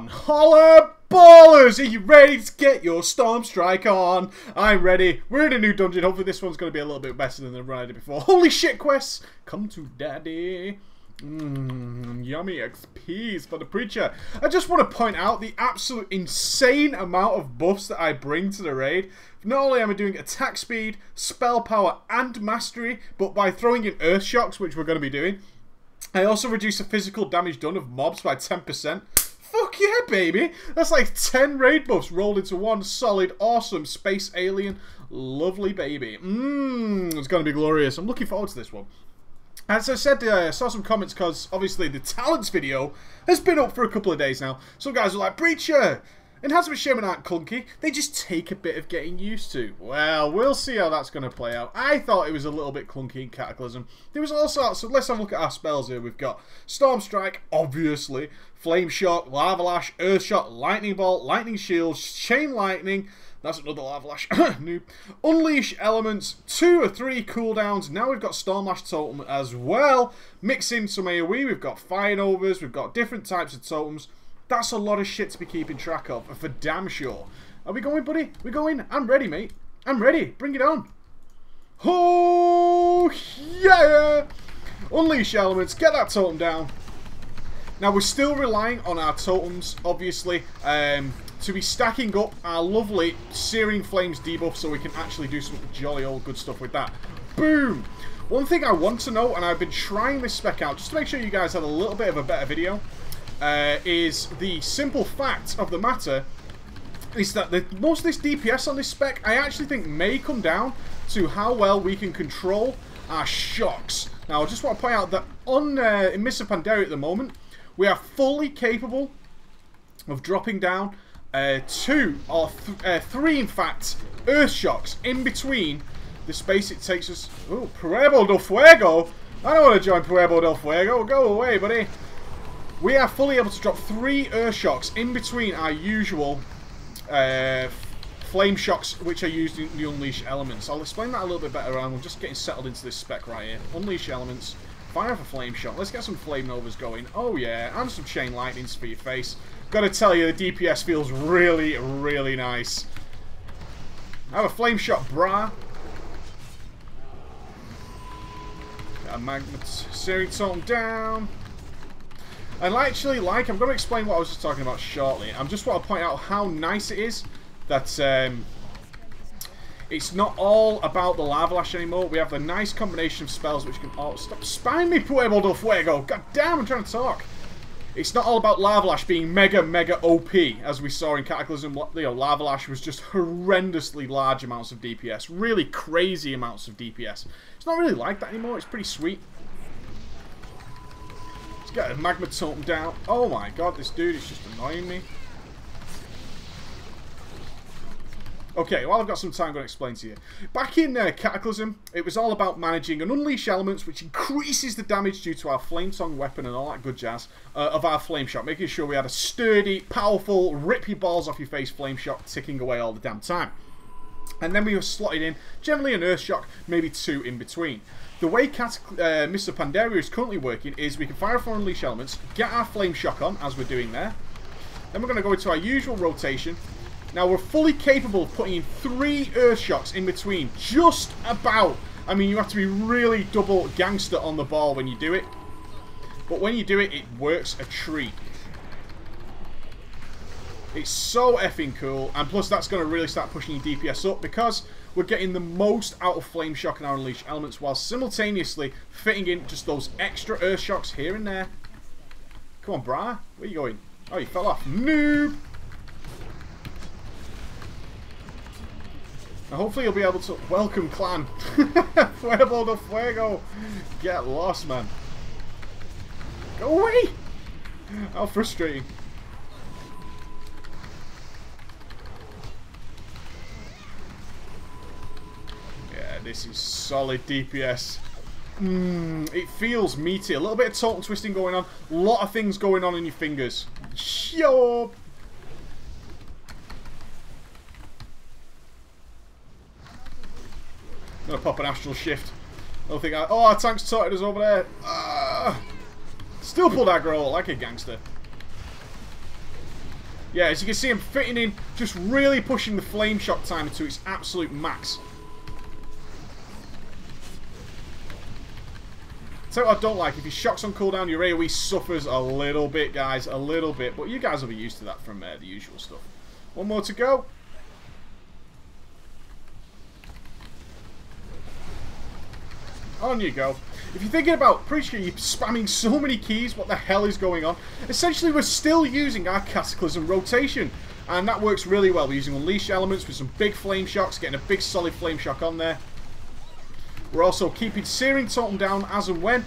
on! Holla ballers! Are you ready to get your Storm Strike on? I'm ready. We're in a new dungeon. Hopefully this one's going to be a little bit better than the one I did before. Holy shit quests! Come to daddy. Yummy XPs for the preacher. I just want to point out the absolute insane amount of buffs that I bring to the raid. Not only am I doing attack speed, spell power, and mastery, but by throwing in earth shocks, which we're going to be doing, I also reduce the physical damage done of mobs by 10%. Fuck yeah, baby! That's like 10 raid buffs rolled into one solid, awesome space alien. Lovely baby. It's going to be glorious. I'm looking forward to this one. As I said, I saw some comments because obviously the talents video has been up for a couple of days now. Some guys were like, Breacher! Enhancement Shaman aren't clunky. They just take a bit of getting used to. Well, we'll see how that's going to play out. I thought it was a little bit clunky in Cataclysm. There was all sorts, so let's have a look at our spells here. We've got Storm Strike, obviously, Flame Shock, Lava Lash, Earth Shock, Lightning Bolt, Lightning Shield, Chain Lightning. That's another Lava Lash. Noob. Unleash Elements, 2 or 3 cooldowns. Now we've got Storm Lash Totem as well. Mix in some AoE. We've got Fire Novas. We've got different types of totems. That's a lot of shit to be keeping track of, for damn sure. Are we going, buddy? We're going? I'm ready, mate. I'm ready. Bring it on. Oh, yeah! Unleash Elements. Get that totem down. Now, we're still relying on our totems, obviously, to be stacking up our lovely Searing Flames debuff so we can actually do some jolly old good stuff with that. Boom! One thing I want to know, and I've been trying this spec out, just to make sure you guys have a little bit of a better video, is the simple fact of the matter is that most of this DPS on this spec, I actually think may come down to how well we can control our shocks. Now, I just want to point out that on in Mists of Pandaria at the moment, we are fully capable of dropping down 2 or 3, in fact, Earth Shocks in between the space it takes us. Oh, Pueblo del Fuego! I don't want to join Pueblo del Fuego. Go away, buddy. We are fully able to drop 3 Earth Shocks in between our usual Flame Shocks, which are used in the Unleash Elements. I'll explain that a little bit better, and we're just getting settled into this spec right here. Unleash Elements, fire off a Flame Shock. Let's get some Flame Novas going. Oh yeah, and some Chain Lightnings for your face. Gotta tell you, the DPS feels really, really nice. I have a Flame Shot bra. Got a Magma Searing Totem down. And actually, I'm going to explain what I was just talking about shortly. I just want to point out how nice it is that it's not all about the Lava Lash anymore. We have the nice combination of spells which can... Oh, stop spamming me, Pueblo del Fuego! God damn, I'm trying to talk! It's not all about Lava Lash being mega, mega OP, as we saw in Cataclysm. You know, Lava Lash was just horrendously large amounts of DPS. Really crazy amounts of DPS. It's not really like that anymore. It's pretty sweet. Get a Magma Totem down. Oh my god, this dude is just annoying me. Okay, while I've got some time, I'm going to explain to you. Back in Cataclysm, it was all about managing an Unleash Elements, which increases the damage due to our Flame Tongue weapon and all that good jazz, of our Flame Shot, making sure we had a sturdy, powerful, rip your balls off your face Flame Shot ticking away all the damn time. And then we were slotted in, generally an Earth Shock, maybe 2 in between. The way Mists of Pandaria is currently working is we can fire off our Unleash Elements, get our Flame Shock on, as we're doing there. Then we're going to go into our usual rotation. Now, we're fully capable of putting in 3 Earth Shocks in between, just about. I mean, you have to be really double gangster on the ball when you do it. But when you do it, it works a treat. It's so effing cool, and plus that's going to really start pushing your DPS up because we're getting the most out of Flame Shock and our Unleash Elements while simultaneously fitting in just those extra Earth Shocks here and there. Come on, brah. Where are you going? Oh, you fell off. Noob! Now, hopefully you'll be able to... Welcome, clan. Pueblo del Fuego. Get lost, man. Go away! How frustrating. This is solid DPS. It feels meaty. A little bit of total twisting going on. A lot of things going on in your fingers. Yo! I'm gonna pop an Astral Shift. I don't think I... Oh, our tank's sorted us over there. Still pulled aggro like a gangster. Yeah, as you can see, I'm fitting in, just really pushing the flame shock timer to its absolute max. Tell you what I don't like, if your shock's on cooldown, your AoE suffers a little bit, guys, a little bit. But you guys will be used to that from the usual stuff. One more to go. On you go. If you're thinking about, pretty sure you're spamming so many keys, what the hell is going on? Essentially, we're still using our Cataclysm rotation. And that works really well. We're using Unleash elements with some big flame shocks, getting a big solid flame shock on there. We're also keeping Searing Totem down as and when.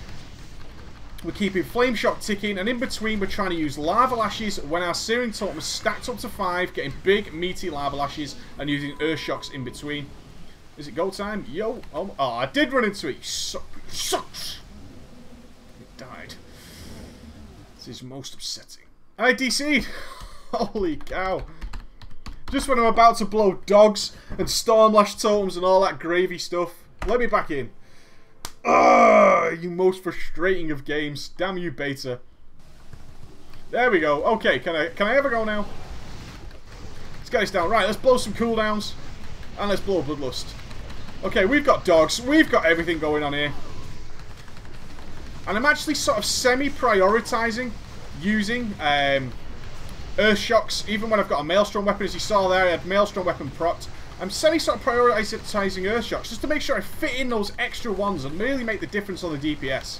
We're keeping Flame Shock ticking, and in between we're trying to use Lava Lashes when our Searing Totem is stacked up to 5, getting big, meaty Lava Lashes, and using Earth Shocks in between. Is it go time? Yo! Oh, I did run into it. You sucks! It died. This is most upsetting. I DC'd! Holy cow. Just when I'm about to blow dogs and Stormlash Totems and all that gravy stuff. Let me back in. Ugh, you most frustrating of games. Damn you, beta. There we go. Okay, can I ever go now? Let's get this down. Right, let's blow some cooldowns. And let's blow Bloodlust. Okay, we've got dogs. We've got everything going on here. And I'm actually sort of semi-prioritizing using Earth Shocks. Even when I've got a Maelstrom weapon, as you saw there, I had Maelstrom weapon propped. I'm sort of prioritizing Earth Shocks just to make sure I fit in those extra ones and really make the difference on the DPS.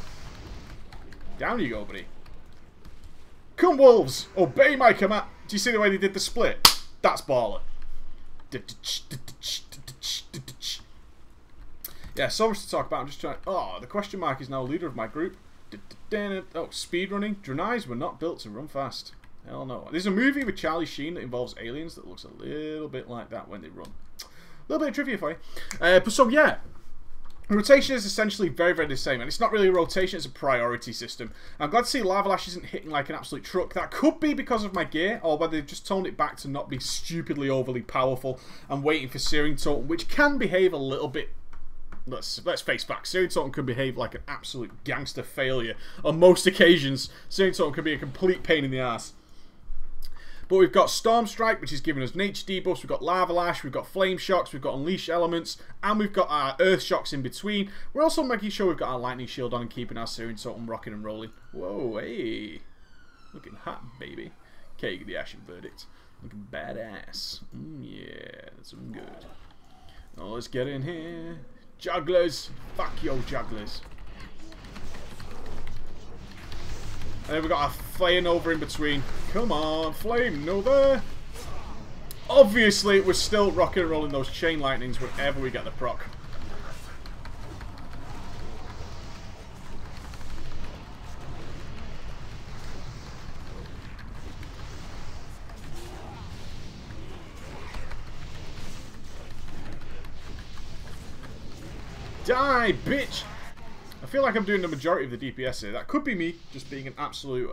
Down you go, buddy. Come, wolves! Obey my command. Do you see the way they did the split? That's baller. Yeah, so much to talk about. I'm just trying. Oh, the question mark is now leader of my group. Oh, speedrunning. Draenei's were not built to run fast. Hell no. There's a movie with Charlie Sheen that involves aliens that looks a little bit like that when they run. A little bit of trivia for you. But so, yeah. Rotation is essentially very, very the same. And it's not really a rotation, it's a priority system. I'm glad to see Lava Lash isn't hitting like an absolute truck. That could be because of my gear, or whether they've just toned it back to not be stupidly overly powerful and waiting for Searing Totem, which can behave a little bit. Let's face facts. Searing Totem can behave like an absolute gangster failure. On most occasions, Searing Totem can be a complete pain in the ass. But we've got Storm Strike, which is giving us nature debuffs. We've got Lava Lash, we've got Flame Shocks, we've got Unleash Elements, and we've got our Earth Shocks in between. We're also making sure we've got our Lightning Shield on and keeping our Searing Totem rocking and rolling. Whoa, hey. Looking hot, baby. Okay, get the Ashen Verdict. Looking badass. Yeah, that's looking good. Oh, let's get in here. Jugglers. Fuck yo, jugglers. And then we've got our Flame Nova in between. Come on, Flame Nova! Obviously, we're still rocking and rolling those Chain Lightnings whenever we get the proc. Die, bitch! I feel like I'm doing the majority of the DPS here. That could be me just being an absolute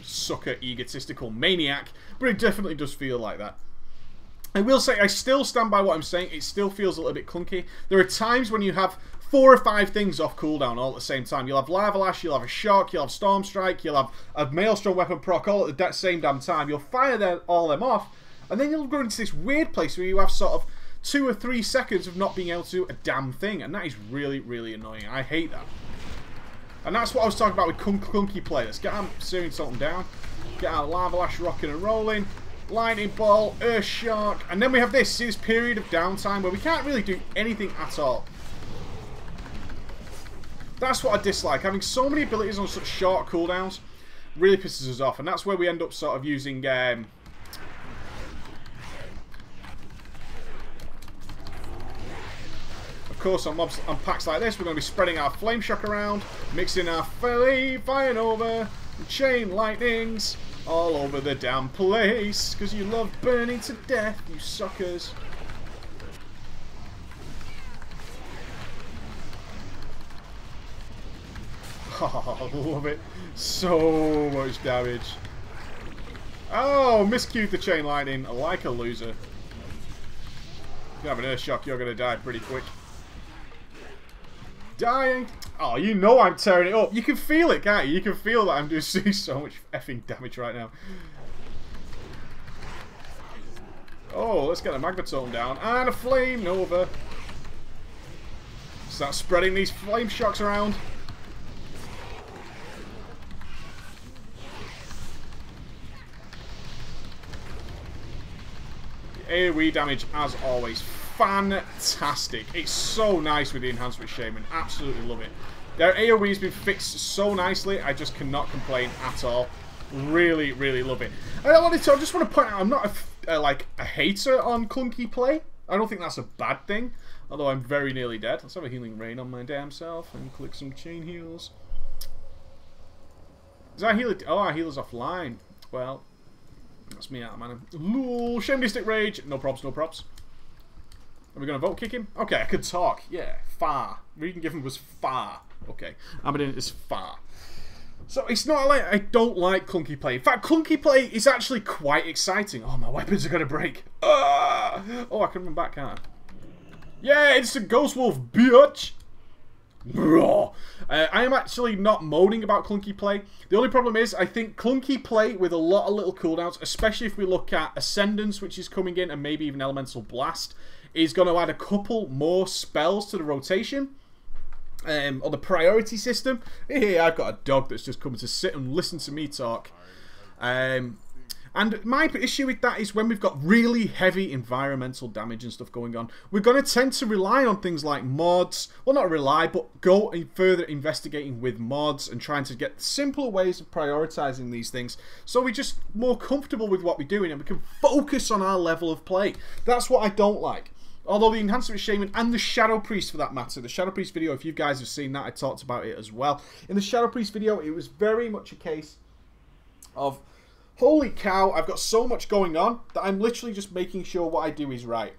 sucker, egotistical maniac, but it definitely does feel like that. I will say, I still stand by what I'm saying. It still feels a little bit clunky. There are times when you have 4 or 5 things off cooldown all at the same time. You'll have Lava Lash, you'll have a Shock, you'll have Storm Strike, you'll have a Maelstrom weapon proc all at the same damn time. You'll fire all them off, and then you'll go into this weird place where you have sort of 2 or 3 seconds of not being able to do a damn thing, and that is really, really annoying. I hate that. And that's what I was talking about with clunky play. Let's get our Searing Totem down, get our Lava Lash rocking and rolling, Lightning Ball, Earth Shock, and then we have this period of downtime where we can't really do anything at all. That's what I dislike. Having so many abilities on such short cooldowns really pisses us off, and that's where we end up sort of using of course, on packs like this, we're going to be spreading our Flame Shock around, mixing our Fire Nova, and Chain Lightnings all over the damn place, because you love burning to death, you suckers. Oh, I love it. So much damage. Oh, miscued the Chain Lightning like a loser. If you have an Earth Shock, you're going to die pretty quick. Dying. Oh, you know I'm tearing it up. You can feel it, can't you? You can feel that I'm doing so much effing damage right now. Oh, let's get a magnetome down. And a flame nova. Start spreading these flame shocks around. The AoE damage, as always, fantastic. It's so nice with the Enhancement Shaman. Absolutely love it. Their AoE has been fixed so nicely, I just cannot complain at all. Really, really love it. I just want to point out, I'm not a hater on clunky play. I don't think that's a bad thing. Although I'm very nearly dead. Let's have a healing rain on my damn self and click some chain heals. Is our healer? Oh, our healer's offline. Well, that's me out of mana. Lol, Shamanistic Rage. No props, no props. Are we going to vote kick him? Okay, I could talk. Yeah, far. Reading given was far. Okay, Aberdeen is far. So it's not like I don't like clunky play. In fact, clunky play is actually quite exciting. Oh, my weapons are going to break. Oh, I can run back, can't I? Yeah, it's a Ghost Wolf, bitch! I am actually not moaning about clunky play. The only problem is, I think clunky play with a lot of little cooldowns, especially if we look at Ascendance, which is coming in, and maybe even Elemental Blast, is going to add a couple more spells to the rotation. Or the priority system. Hey, I've got a dog that's just coming to sit and listen to me talk. And my issue with that is when we've got really heavy environmental damage and stuff going on, we're going to tend to rely on things like mods. Well, not rely, but go further investigating with mods and trying to get simpler ways of prioritizing these things. So we're just more comfortable with what we're doing and we can focus on our level of play. That's what I don't like. Although the Enhancement Shaman and the Shadow Priest for that matter, the Shadow Priest video, if you guys have seen that, I talked about it as well. In the Shadow Priest video, it was very much a case of, holy cow, I've got so much going on that I'm literally just making sure what I do is right.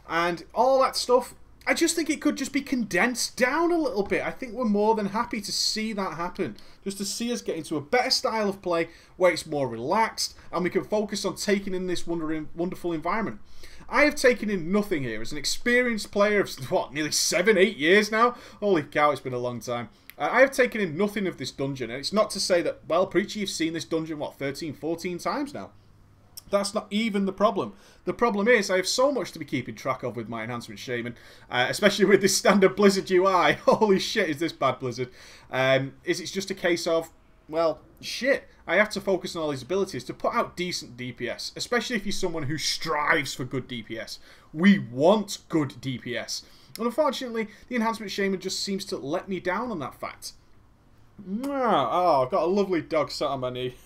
And all that stuff, I just think it could just be condensed down a little bit. I think we're more than happy to see that happen. Just to see us get into a better style of play where it's more relaxed and we can focus on taking in this wonderful environment. I have taken in nothing here. As an experienced player of, what, nearly 7-8 years now? Holy cow, it's been a long time. I have taken in nothing of this dungeon, and it's not to say that, well, Preacher, you've seen this dungeon, what, 13, 14 times now? That's not even the problem. The problem is I have so much to be keeping track of with my Enhancement Shaman, especially with this standard Blizzard UI. Holy shit, is this bad, Blizzard? It's just a case of, well, shit. I have to focus on all these abilities to put out decent DPS, especially if you're someone who strives for good DPS. We want good DPS. And unfortunately, the Enhancement Shaman just seems to let me down on that fact. Oh, I've got a lovely dog sat on my knee.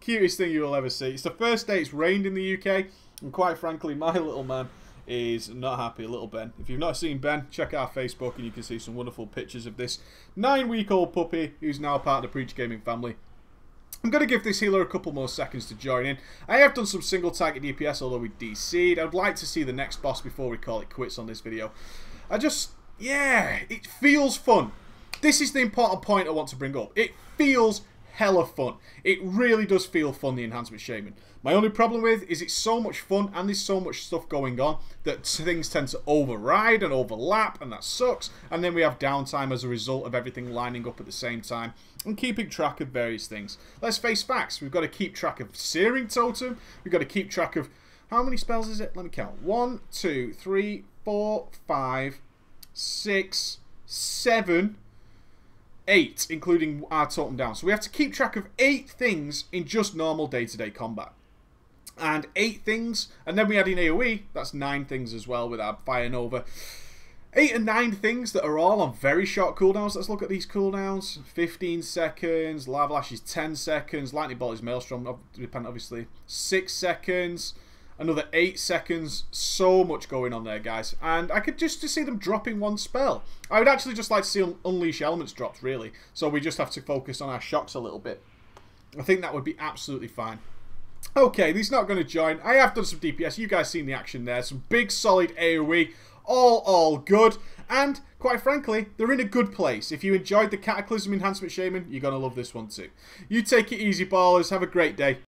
Cutest thing you will ever see. It's the first day it's rained in the UK, and quite frankly, my little man is not happy, little Ben. If you've not seen Ben, check our Facebook and you can see some wonderful pictures of this 9-week-old puppy who's now part of the Preach Gaming family. I'm going to give this healer a couple more seconds to join in. I have done some single target DPS, although we DC'd. I'd like to see the next boss before we call it quits on this video. Yeah, it feels fun. This is the important point I want to bring up. It feels hella fun. It really does feel fun, the Enhancement Shaman. My only problem with is it's so much fun and there's so much stuff going on that things tend to override and overlap, and that sucks. And then we have downtime as a result of everything lining up at the same time and keeping track of various things. Let's face facts. We've got to keep track of Searing Totem. We've got to keep track of... How many spells is it? Let me count. 1, 2, 3, 4, 5, 6, 7... 8, including our totem down. So we have to keep track of 8 things in just normal day-to-day combat. And 8 things, and then we add in AoE, that's 9 things as well with our Fire Nova. 8 and 9 things that are all on very short cooldowns. Let's look at these cooldowns. 15 seconds, Lava Lash is 10 seconds, Lightning Bolt is Maelstrom, dependent obviously. 6 seconds, another 8 seconds. So much going on there, guys. And I could just see them dropping one spell. I would actually just like to see Unleash Elements dropped, really. So we just have to focus on our shocks a little bit. I think that would be absolutely fine. Okay, he's not going to join. I have done some DPS. You guys seen the action there. Some big, solid AoE. All good. And, quite frankly, they're in a good place. If you enjoyed the Cataclysm Enhancement Shaman, you're going to love this one too. You take it easy, ballers. Have a great day.